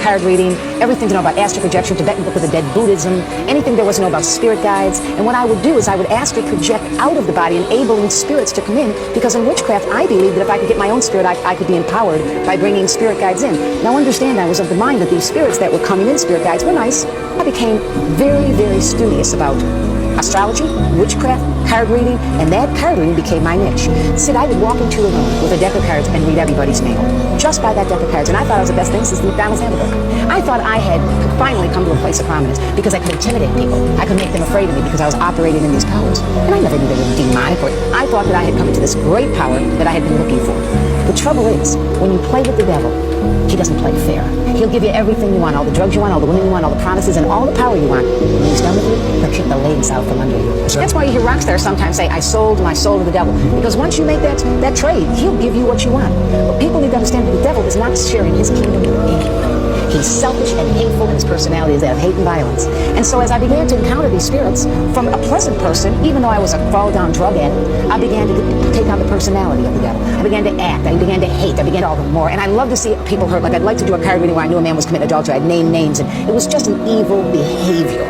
card reading, everything to know about astral projection, Tibetan Book of the Dead, Buddhism, anything there was to know about spirit guides. And what I would do is I would astral project out of the body, enabling spirits to come in, because in witchcraft, I believe that if I could get my own spirit, I could be empowered by bringing spirit guides in. Now understand, I was of the mind that these spirits that were coming in, spirit guides, were nice. I became very, very studious about astrology, witchcraft, card reading, and that card reading became my niche. Sid, I would walk into a room with a deck of cards and read everybody's mail, just by that deck of cards, and I thought it was the best thing since the McDonald's hamburger. I thought I had finally come to a place of prominence because I could intimidate people. I could make them afraid of me because I was operating in these powers. And I never knew they were demonic, or I thought that I had come into this great power that I had been looking for. The trouble is, when you play with the devil, he doesn't play fair. He'll give you everything you want, all the drugs you want, all the women you want, all the promises, and all the power you want. When he's done with you, he'll kick the legs out from under you. That's why you hear rock stars sometimes say, I sold my soul to the devil. Because once you make that trade, he'll give you what you want. But people need to understand that the devil is not sharing his kingdom with anyone. He's selfish and hateful, and his personality is that of hate and violence. And so as I began to encounter these spirits, from a pleasant person, even though I was a fall-down drug addict, I began to take on the personality of the devil. I began to act, I began to hate, I began to all the more. And I love to see people hurt. Like, I'd like to do a card reading where I knew a man was committing adultery. I'd name names, and it was just an evil behavior.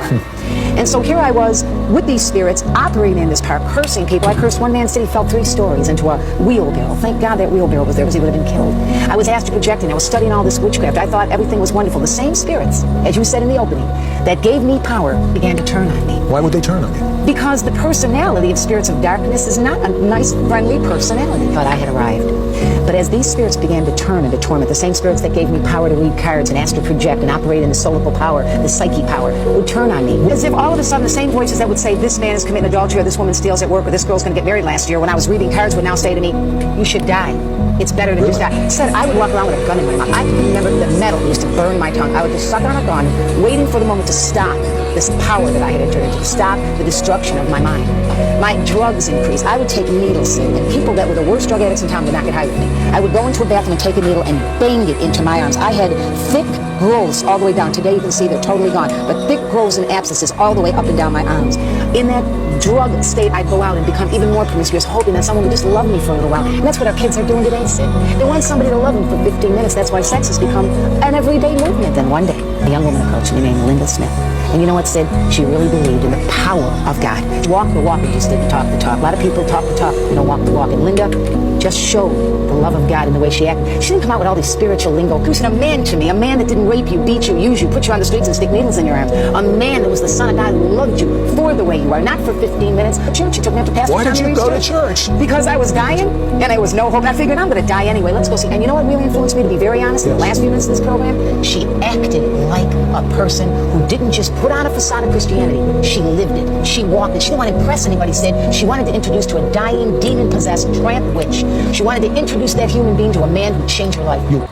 And so here I was with these spirits operating in this park, cursing people. I cursed one man said he fell 3 stories into a wheelbarrow. Thank God that wheelbarrow was there, because he would have been killed. I was astral projecting. I was studying all this witchcraft. I thought everything was wonderful. The same spirits, as you said in the opening, that gave me power began to turn on me. Why would they turn on you? Because the personality of spirits of darkness is not a nice, friendly personality. But I had arrived. But as these spirits began to turn and to torment, the same spirits that gave me power to read cards and astral project and operate in the soulical power, the psyche power, would turn on me. As if all of a sudden the same voices that would say, this man is committing adultery, or this woman steals at work, or this girl's going to get married last year, when I was reading cards, would now say to me, you should die. It's better to just die. Said I would walk around with a gun in my mouth. I can remember the metal used to burn my tongue. I would just suck on a gun, waiting for the moment to stop this power that I had entered into, to stop the destruction of my mind. My drugs increased. I would take needles, and people that were the worst drug addicts in town would not get high with me. I would go into a bathroom and take a needle and bang it into my arms. I had thick growths all the way down. Today you can see they're totally gone, but thick growths and abscesses all the way up and down my arms. In that drug state, I'd go out and become even more promiscuous, hoping that someone would just love me for a little while. And that's what our kids are doing today, Sid. They want somebody to love them for 15 minutes. That's why sex has become an everyday movement. Then one day, a young woman approached me named Linda Smith. And you know what, Sid? She really believed in the power of God. Walk the walk and just didn't talk the talk. A lot of people talk the talk, they don't walk the walk. And Linda just showed the love of God in the way she acted. She didn't come out with all these spiritual lingo. She was a man to me, a man that didn't rape you, beat you, use you, put you on the streets and stick needles in your arms. A man that was the son of God who loved you for the way you are, not for 15 minutes. Church, you took me up to Pastor Why did you go to church? Because I was dying, and there was no hope. I figured I'm going to die anyway. Let's go see. And you know what really influenced me, to be very honest, in the last few minutes of this program? She acted like a person who didn't just put on a facade of Christianity. She lived it. She walked it. She didn't want to impress anybody, Sid. She wanted to introduce to a dying, demon-possessed tramp witch. She wanted to introduce that human being to a man who'd change her life.